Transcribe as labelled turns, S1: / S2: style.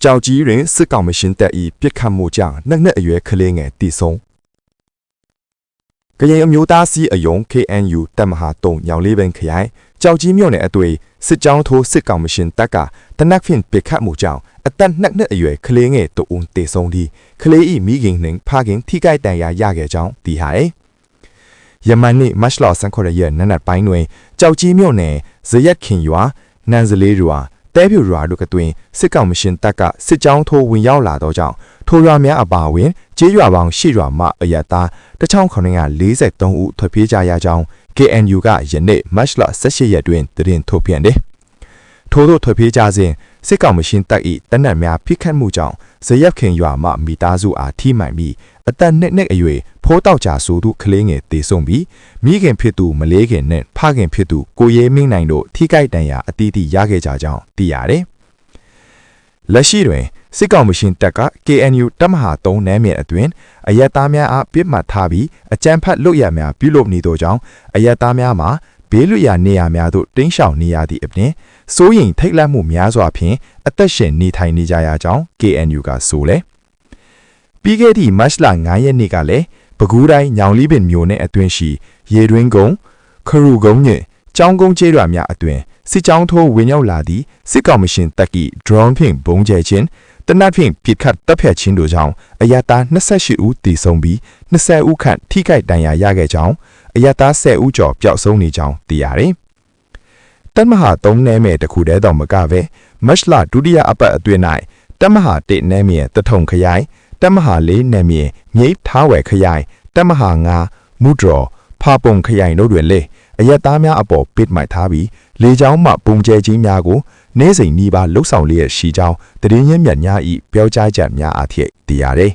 S1: ကြောက်ကြီးတွင်စစ်ကောင်မရှင်တပ်၏ပြစ်ခတ်မှုကြောင့်နှစ်အရွယ်ကလေးငယ်တိဆုံးကရင်အမျိုးသားစီးအယုံ KNU တပ်မဟာ3ညောင်လေးပင်ခရိုင်ကြောက်ကြီးမြို့နယ်အတွေ့စစ်ကြောင်းထိုးစစ်ကောင်မရှင်တပ်ကတနက်ဖြန်ပြစ်ခတ်မှုကြောင့်အသက်နှစ်အရွယ်ကလေးငယ်တဦးတေဆုံးပြီးကလေး၏မိခင်နှင့်ဖခင်ထိခိုက်ဒဏ်ရာရခဲ့ကြောင်းသိရသည်ယမန်နေ့မတ်လ19ရက်နနက်ပိုင်းတွင်ကြောက်ကြီးမြို့နယ်ဇရက်ခင်ရွာနန်းစလေးရွာတဲပြူရွာတို့ကတွင်စစ်ကောင်မရှင်တပ်ကစစ်ကြောင်းထိုးဝင်ရောက်လာသောကြောင့်ထိုရွာများအပါအဝင်ကျေးရွာပေါင်း၈ရွာမှအရတာ1943ဦးထွက်ပြေးကြရကြောင်း KNU ကယနေ့မတ်လ18ရက်တွင်သတင်းထုတ်ပြန်တယ်။ထို့သောထွက်ပြေးကြစဉ်စစ်ကောင်မရှင်တပ်၏တနက်များဖိခတ်မှုကြောင့်ဇရက်ခင်ရွာမှမိသားစုအားထိမှန်ပြီးအသက်နှစ်အရွယ်ဖိုးတောက်ကြဆိုသူကလေးငယ်တေဆုံးပြီးမိခင်ဖြစ်သူမလေးခင်နဲ့ဖခင်ဖြစ်သူကိုရဲမင်းနိုင်တို့ထိခိုက်ဒဏ်ရာအသီးသီးရခဲ့ကြကြောင်းသိရတယ်။လက်ရှိတွင်စစ်ကောင်မရှင်တပ်က KNU တပ်မဟာ3နန်းမြစ်အတွင်အရက်သားများအားပြစ်မှတ်ထားပြီးအကြမ်းဖက်လုပ်ရများပြုလုပ်နေသောကြောင့်အရက်သားများမှာဘေးလွတ်ရာနေရာများသို့တင်းရှောင်နေရသည့်အပြင်စိုးရိမ်ထိတ်လန့်မှုများစွာဖြင့်အသက်ရှင်နေထိုင်နေကြရကြောင်း KNU ကဆိုလဲပြီးခဲ့သည့်မတ်လ9ရက်နေ့ကလည်းပဲခူးတိုင်းညောင်လေးပင်မြို့နယ်အတွင်းရှိရေတွင်းကုန်းခရူကုန်းနှင့်ကျောင်းကုန်းကျေးရွာများအတွင်စစ်ကြောင်းထိုးဝင်ရောက်လာသည့်စစ်ကောင်မရှင်တပ်က drone ဖြင့်ဘုံကျဲခြင်းတနက်ဖြန်ပြစ်ခတ်တပ်ဖြတ်ခြင်းတို့ကြောင့်အရတာ28ဦးသေဆုံးပြီး20ဦးခန့်ထိခိုက်ဒဏ်ရာရခဲ့ကြောင်းအရတာ10ဦးကျော်ပျောက်ဆုံးနေကြောင်းသိရတယ်။တပ်မဟာ3နယ်မြေတစ်ခုတည်းတော့မကပဲမတ်လဒုတိယအပတ်အတွင်း၌တပ်မဟာ1နယ်မြေတထုံခရိုင်တပ်မဟာ4နယ်မြေမြိတ်ထားဝယ်ခရိုင်တပ်မဟာ9မူဒရော်ဖာပုံခရိုင်တို့တွင်လည်းအရတာများအပေါ်ပစ်မှတ်ထားပြီးလေကြောင်းမှပုံကျဲခြင်းများကိုနေ့စဉ်နှီးပါလှုပ်ဆောင်လျက်ရှိကြောင်းတည်င်းရမြတ်များ၏ပြောကြားချက်များအဖြစ်သိရတယ်